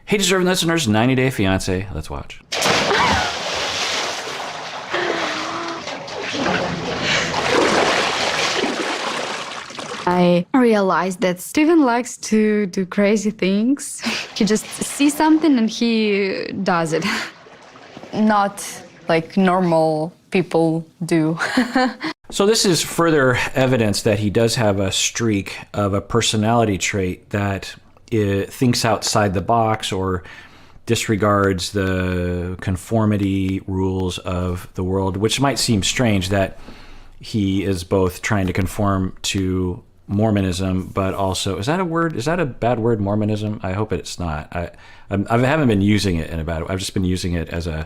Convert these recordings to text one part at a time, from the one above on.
Hey, deserving listeners, 90 Day Fiancé. Let's watch. I realized that Steven likes to do crazy things. He just sees something and he does it. Not like normal people do. So this is further evidence that he does have a streak of a personality trait that thinks outside the box or disregards the conformity rules of the world, which might seem strange that he is both trying to conform to Mormonism, but also, is that a word? Is that a bad word, Mormonism? I hope it's not. I haven't been using it in a bad way. I've just been using it as a,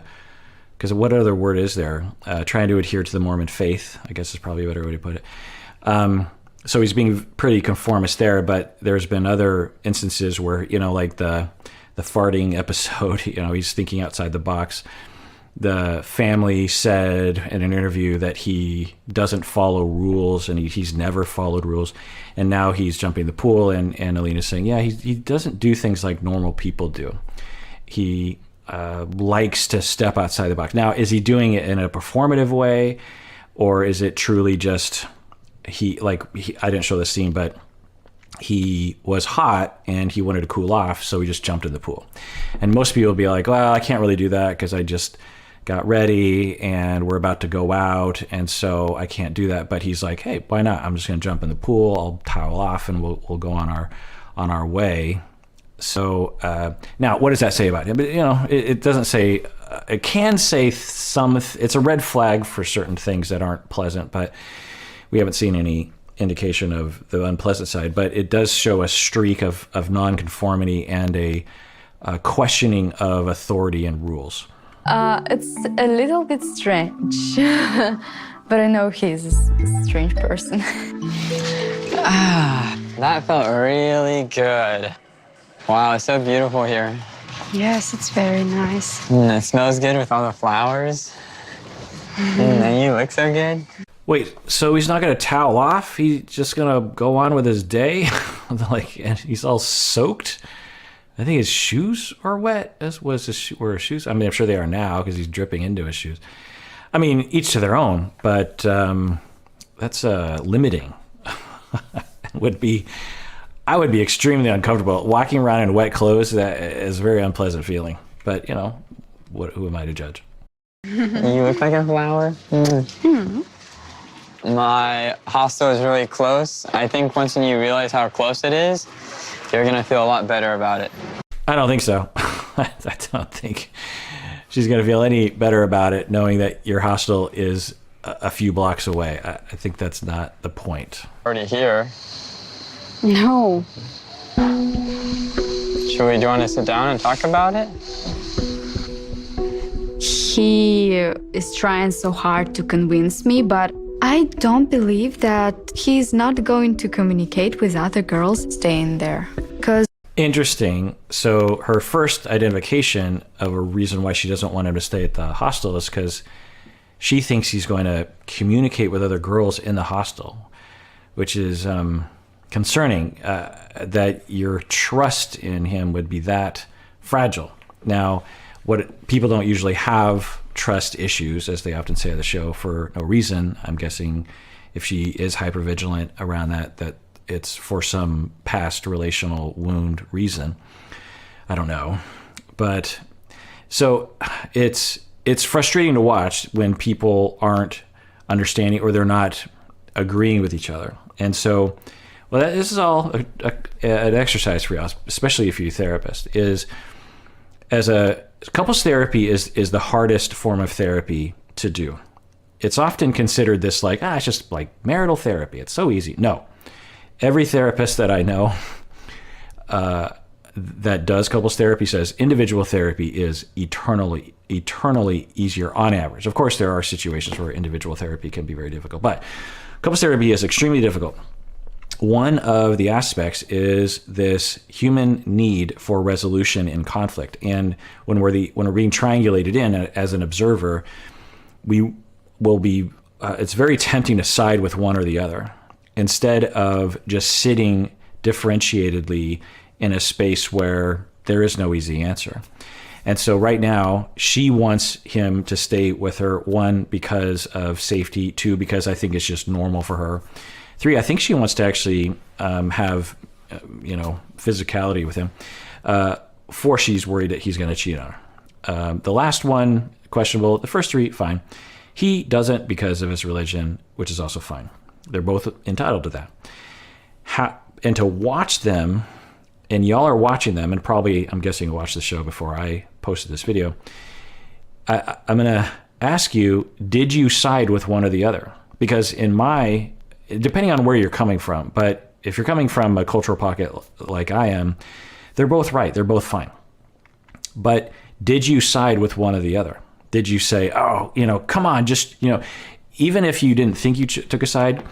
because what other word is there? Trying to adhere to the Mormon faith, I guess is probably a better way to put it. So he's being pretty conformist there, but there's been other instances where, like the farting episode, he's thinking outside the box. The family said in an interview that he doesn't follow rules and he's never followed rules. And now he's jumping the pool and Alina's saying, yeah, he doesn't do things like normal people do. He likes to step outside the box. Now, is he doing it in a performative way, or is it truly just I didn't show this scene, but he was hot and he wanted to cool off, so he just jumped in the pool. And most people would be like, well, I can't really do that because I just got ready and we're about to go out, and so I can't do that. But he's like, hey, why not? I'm just going to jump in the pool. I'll towel off and we'll go on our way. So now, what does that say about him? But, it doesn't say. It can say some. It's a red flag for certain things that aren't pleasant, but we haven't seen any indication of the unpleasant side. But it does show a streak of nonconformity and a questioning of authority and rules. It's a little bit strange, but I know he's a strange person. That felt really good. Wow, it's so beautiful here. Yes, it's very nice. It smells good with all the flowers. And you look so good. Wait, so he's not going to towel off? He's just going to go on with his day? And he's all soaked? I think his shoes are wet. Were his shoes? I mean, I'm sure they are now because he's dripping into his shoes. I mean, each to their own, but that's limiting. I would be extremely uncomfortable. Walking around in wet clothes, that is a very unpleasant feeling. But, who am I to judge? You look like a flower. My hostel is really close. I think once you realize how close it is, you're going to feel a lot better about it. I don't think so. I don't think she's going to feel any better about it knowing that your hostel is a few blocks away. I think that's not the point. Already here. No. Do you want to sit down and talk about it? He is trying so hard to convince me, but I don't believe that he's not going to communicate with other girls staying there. Interesting. So her first identification of a reason why she doesn't want him to stay at the hostel is because she thinks he's going to communicate with other girls in the hostel, which is concerning, that your trust in him would be that fragile. Now, what people don't usually have trust issues, as they often say on the show, for no reason. I'm guessing if she is hypervigilant around that it's for some past relational wound reason. I don't know. But so it's frustrating to watch when people aren't understanding or they're not agreeing with each other. And so, this is all an exercise for you, especially if you're a therapist, is couples therapy is the hardest form of therapy to do. It's often considered this it's just like marital therapy. It's so easy. No. Every therapist that I know that does couples therapy says individual therapy is eternally easier on average. Of course, there are situations where individual therapy can be very difficult, but couples therapy is extremely difficult. One of the aspects is this human need for resolution in conflict. And when we're being triangulated in as an observer, we will be, it's very tempting to side with one or the other, instead of just sitting differentiatedly in a space where there is no easy answer. And so right now, she wants him to stay with her, 1, because of safety, 2, because I think it's just normal for her, 3, I think she wants to actually have, physicality with him, 4, she's worried that he's going to cheat on her. The last one, questionable. The first 3, fine. He doesn't because of his religion, which is also fine. They're both entitled to that. And to watch them, and y'all are watching them, and probably, I'm guessing you watched the show before I posted this video. I'm going to ask you, did you side with one or the other? Because depending on where you're coming from, but if you're coming from a cultural pocket like I am, they're both right. They're both fine. But did you side with one or the other? Did you say, oh, come on, just, even if you didn't think you took a side,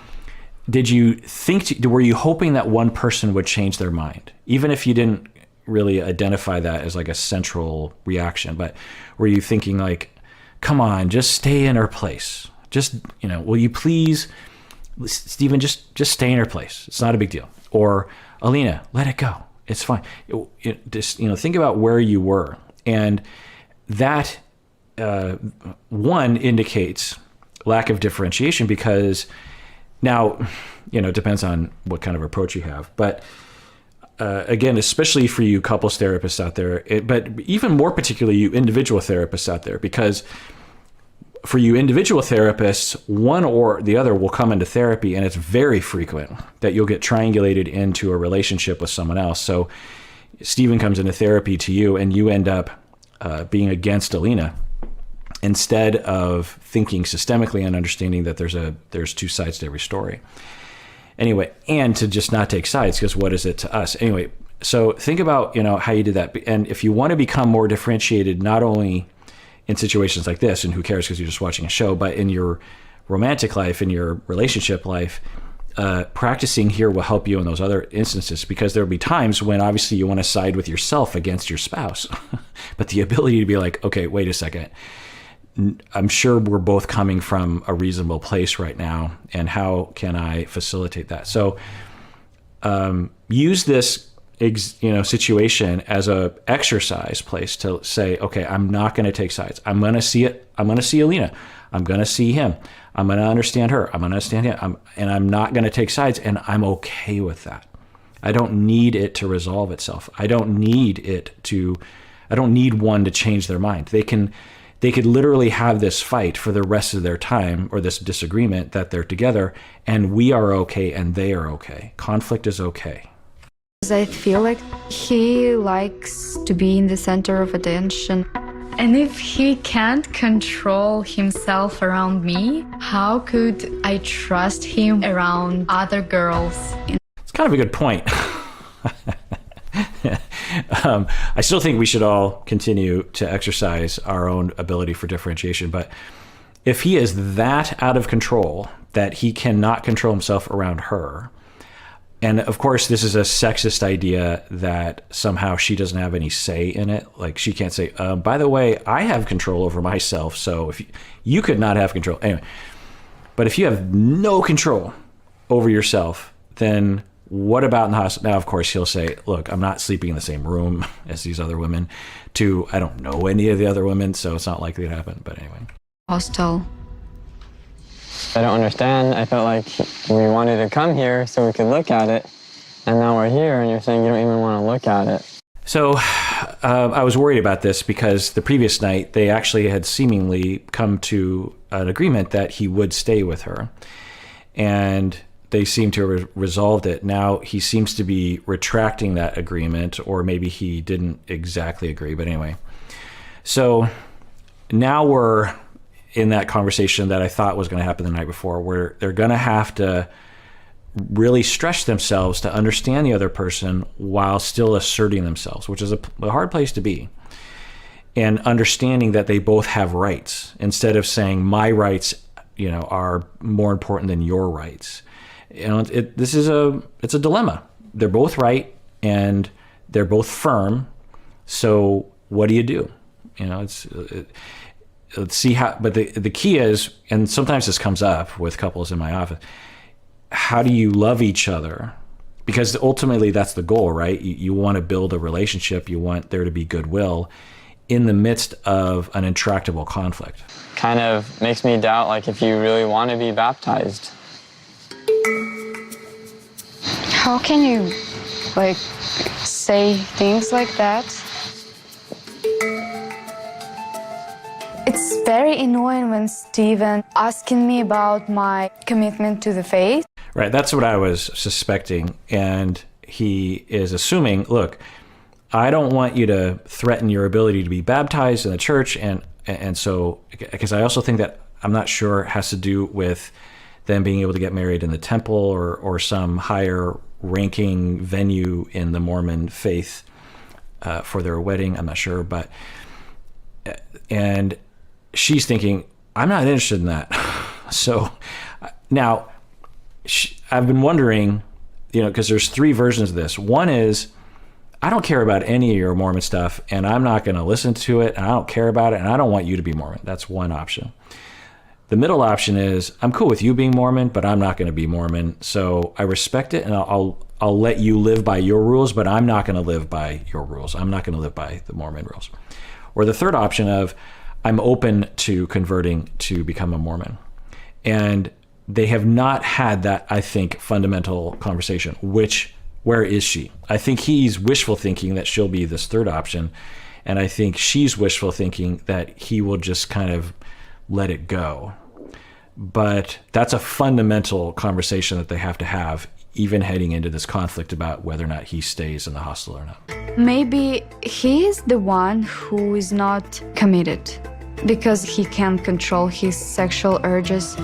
were you hoping that one person would change their mind? Even if you didn't really identify that as like a central reaction, but were you thinking like, come on, just stay in her place. Just, will you please, Stephen, just stay in her place. It's not a big deal. Or Alina, let it go. It's fine. Just, think about where you were. And that, one, indicates lack of differentiation, because now, it depends on what kind of approach you have. But again, especially for you couples therapists out there, but even more particularly you individual therapists out there, because for you individual therapists, one or the other will come into therapy, and it's very frequent that you'll get triangulated into a relationship with someone else. So Stephen comes into therapy to you, and you end up being against Alina, instead of thinking systemically and understanding that there's 2 sides to every story. Anyway, and to just not take sides, because what is it to us? Anyway, so think about, how you did that. And if you want to become more differentiated, not only in situations like this, and who cares because you're just watching a show, but in your romantic life, in your relationship life, practicing here will help you in those other instances, because there'll be times when obviously you want to side with yourself against your spouse, but the ability to be like, okay, wait a second. I'm sure we're both coming from a reasonable place right now, and how can I facilitate that? So use this situation as a exercise place to say, okay, I'm not going to take sides. I'm going to see it. I'm going to see Alina. I'm going to see him. I'm going to understand her. I'm going to understand him. And I'm not going to take sides, and I'm okay with that. I don't need it to resolve itself. I don't need one to change their mind. They could literally have this fight for the rest of their time, or this disagreement that they're together, and we are okay and they are okay. Conflict is okay. I feel like he likes to be in the center of attention. And if he can't control himself around me, how could I trust him around other girls? It's kind of a good point. I still think we should all continue to exercise our own ability for differentiation. But if he is that out of control that he cannot control himself around her, and of course, this is a sexist idea that somehow she doesn't have any say in it. Like, she can't say, by the way, I have control over myself, so if you could not have control. Anyway, but if you have no control over yourself, then what about in the hospital? Now, of course, he'll say, look, I'm not sleeping in the same room as these other women. I don't know any of the other women, so it's not likely to happen. But anyway. Hostel. I don't understand. I felt like we wanted to come here so we could look at it, and now we're here, and you're saying you don't even want to look at it. So I was worried about this, because the previous night they actually had seemingly come to an agreement that he would stay with her, and they seem to have resolved it. Now he seems to be retracting that agreement, or maybe he didn't exactly agree, but anyway. So now we're in that conversation that I thought was going to happen the night before, where they're going to have to really stretch themselves to understand the other person while still asserting themselves, which is a hard place to be. And understanding that they both have rights, instead of saying my rights, are more important than your rights. It's a dilemma. They're both right and they're both firm. So what do you do? Let's see how, but the key is, and sometimes this comes up with couples in my office, how do you love each other, because ultimately that's the goal, right? You want to build a relationship. You want there to be goodwill in the midst of an intractable conflict. Kind of makes me doubt, like, if you really want to be baptized. How can you, like, say things like that? It's very annoying when Steven asking me about my commitment to the faith. Right, that's what I was suspecting. And he is assuming, look, I don't want you to threaten your ability to be baptized in the church. And so, because I also think that, I'm not sure, it has to do with them being able to get married in the temple or some higher ranking venue in the Mormon faith for their wedding. I'm not sure, but, and she's thinking, I'm not interested in that. So now I've been wondering, because there's three versions of this. One is, I don't care about any of your Mormon stuff, and I'm not going to listen to it, and I don't care about it, and I don't want you to be Mormon. That's one option. The middle option is, I'm cool with you being Mormon, but I'm not going to be Mormon. So I respect it, and I'll let you live by your rules, but I'm not going to live by your rules. I'm not going to live by the Mormon rules. Or the third option of, I'm open to converting to become a Mormon. And they have not had that, I think, fundamental conversation. Where is she? I think he's wishful thinking that she'll be this third option. And I think she's wishful thinking that he will just kind of let it go. But that's a fundamental conversation that they have to have, even heading into this conflict about whether or not he stays in the hostel or not. Maybe he is the one who is not committed because he can't control his sexual urges.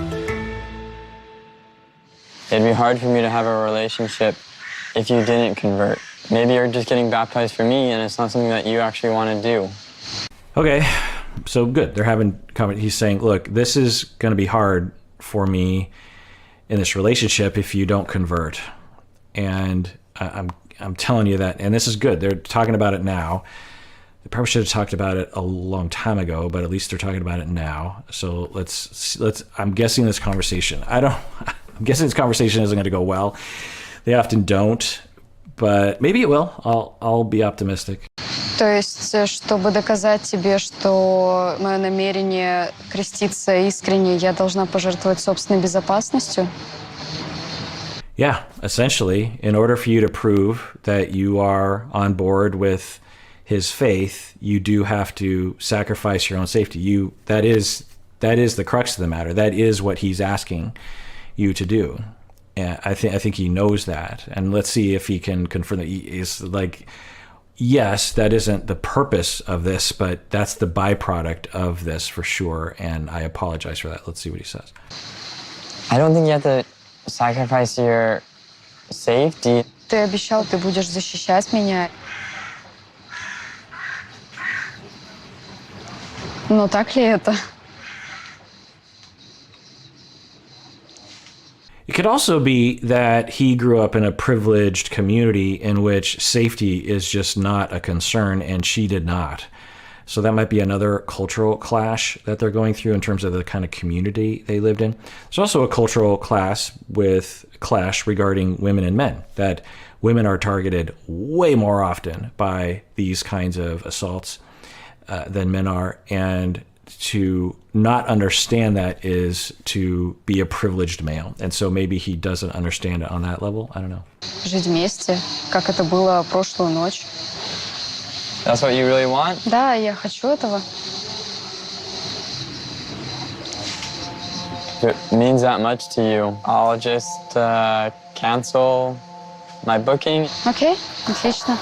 It'd be hard for me to have a relationship if you didn't convert. Maybe you're just getting baptized for me and it's not something that you actually want to do. Okay, so good. They're having comment. He's saying, look, this is going to be hard for me in this relationship if you don't convert. And I'm telling you that, and this is good. They're talking about it now. They probably should have talked about it a long time ago, but at least they're talking about it now. So let's. I'm guessing this conversation. I'm guessing this conversation isn't going to go well. They often don't, but maybe it will. I'll be optimistic. То есть, чтобы доказать тебе, что мое намерение креститься искренне, я должна пожертвовать собственной безопасностью? Yeah, essentially, in order for you to prove that you are on board with his faith, you do have to sacrifice your own safety. That is the crux of the matter. That is what he's asking you to do. And I think he knows that. And let's see if he can confirm that. He is like, yes, that isn't the purpose of this, but that's the byproduct of this for sure. And I apologize for that. Let's see what he says. I don't think you have to sacrifice your safety. Ты обещал, ты будешь защищать меня. Но так ли это? It could also be that he grew up in a privileged community in which safety is just not a concern, and she did not. So that might be another cultural clash that they're going through in terms of the kind of community they lived in. There's also a cultural clash regarding women and men, that women are targeted way more often by these kinds of assaults than men are. And to not understand that is to be a privileged male. And so maybe he doesn't understand it on that level. I don't know. Жить вместе, как это было прошлую ночь. That's what you really want? Да, я хочу этого. If it means that much to you, I'll just cancel my booking. Окей, отлично.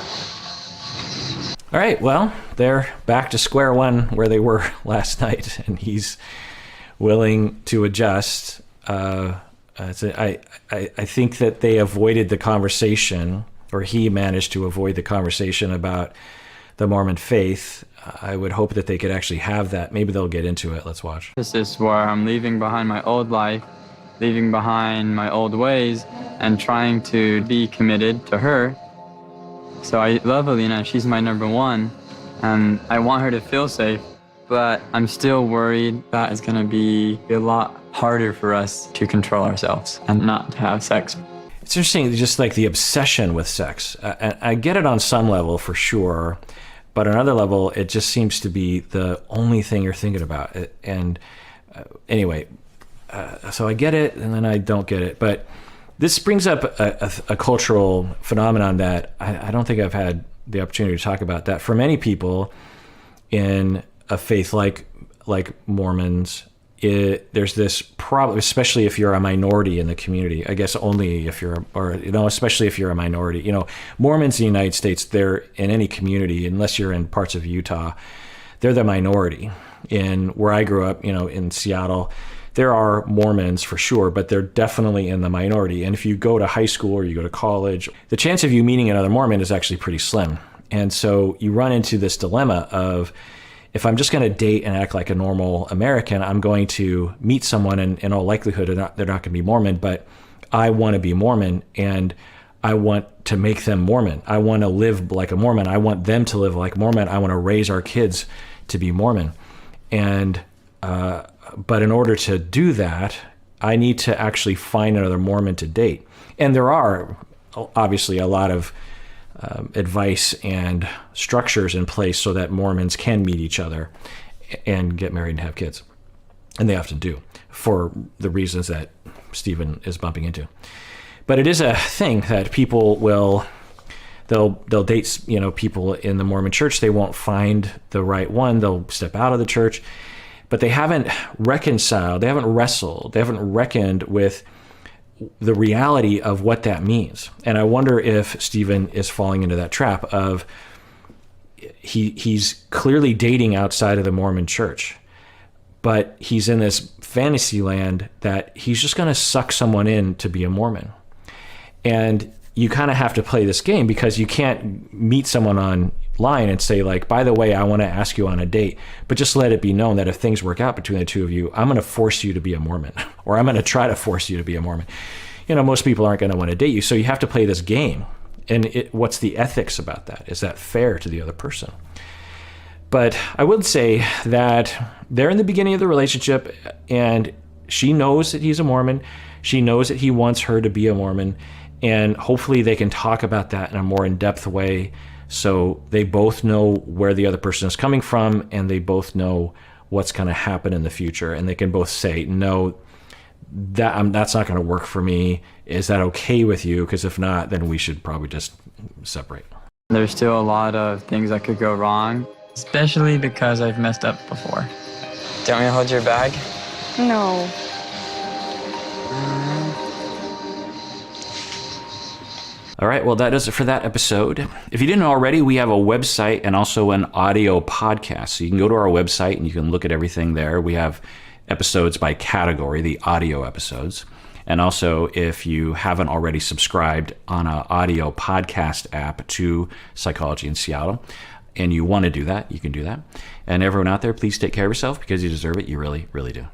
All right, well, they're back to square one where they were last night, and he's willing to adjust. I think that they avoided the conversation, or he managed to avoid the conversation about the Mormon faith. I would hope that they could actually have that. Maybe they'll get into it. Let's watch. This is where I'm leaving behind my old life, leaving behind my old ways, and trying to be committed to her. So I love Alina, she's my number one, and I want her to feel safe, but I'm still worried that it's gonna be a lot harder for us to control ourselves and not to have sex. It's interesting, just like the obsession with sex. I get it on some level for sure, but on another level, it just seems to be the only thing you're thinking about. And anyway, so I get it, and then I don't get it. But this brings up a cultural phenomenon that I don't think I've had the opportunity to talk about. That for many people in a faith like Mormons, there's this problem, especially if you're a minority in the community. I guess only if you're, especially if you're a minority. Mormons in the United States, they're in any community, unless you're in parts of Utah, they're the minority. In where I grew up, in Seattle, there are Mormons for sure, but they're definitely in the minority. And if you go to high school or you go to college, the chance of you meeting another Mormon is actually pretty slim. And so you run into this dilemma of, if I'm just going to date and act like a normal American, I'm going to meet someone, and in all likelihood, they're not going to be Mormon, but I want to be Mormon, and I want to make them Mormon. I want to live like a Mormon. I want them to live like Mormon. I want to raise our kids to be Mormon. And but in order to do that, I need to actually find another Mormon to date. And there are obviously a lot of advice and structures in place so that Mormons can meet each other and get married and have kids. And they often do, for the reasons that Stephen is bumping into. But it is a thing that people they'll date, people in the Mormon church. They won't find the right one. They'll step out of the church, but they haven't reconciled, they haven't wrestled, they haven't reckoned with the reality of what that means. And I wonder if Stephen is falling into that trap of he's clearly dating outside of the Mormon church, but he's in this fantasy land that he's just going to suck someone in to be a Mormon. And you kind of have to play this game, because you can't meet someone online and say, like, by the way, I want to ask you on a date, but just let it be known that if things work out between the two of you, I'm going to force you to be a Mormon, or I'm going to try to force you to be a Mormon. Most people aren't going to want to date you. So you have to play this game. And what's the ethics about that? Is that fair to the other person? But I would say that they're in the beginning of the relationship, and she knows that he's a Mormon. She knows that he wants her to be a Mormon. And hopefully they can talk about that in a more in-depth way, so they both know where the other person is coming from, and they both know what's going to happen in the future. And they can both say, no, that's not going to work for me. Is that okay with you? Because if not, then we should probably just separate. There's still a lot of things that could go wrong, especially because I've messed up before. Do you want me to hold your bag? No. All right, well, that does it for that episode. If you didn't already, we have a website and also an audio podcast. So you can go to our website and you can look at everything there. We have episodes by category, the audio episodes. And also, if you haven't already subscribed on an audio podcast app to Psychology in Seattle, and you want to do that, you can do that. And everyone out there, please take care of yourself, because you deserve it. You really, really do.